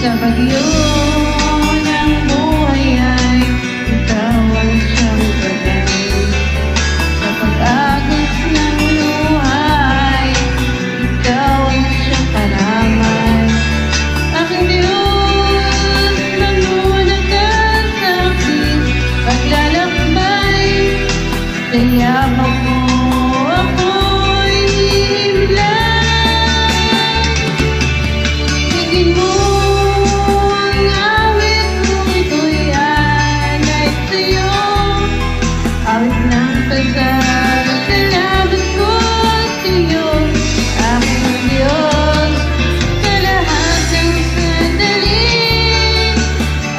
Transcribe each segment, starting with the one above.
Sa bagyo ng buhay ay ikaw ang siyang gabay. Sa pag-agos ng luha ay ikaw ang siyang kalamay. Aking Diyos, namunag ka sa aking paglalakbay. Sa yakap mo ako'y himlay. Tingin mo salamat ko sa'yo, aking Diyos. Sa lahat ng sandali,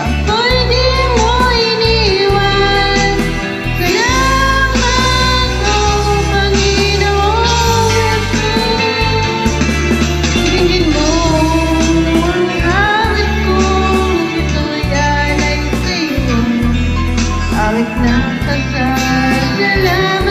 ako'y di mo iniwan. Salamat, O Panginoong Jesus. Tingin mo ang awit kong ito'y alay sa'yo, awit ng pasasalamat.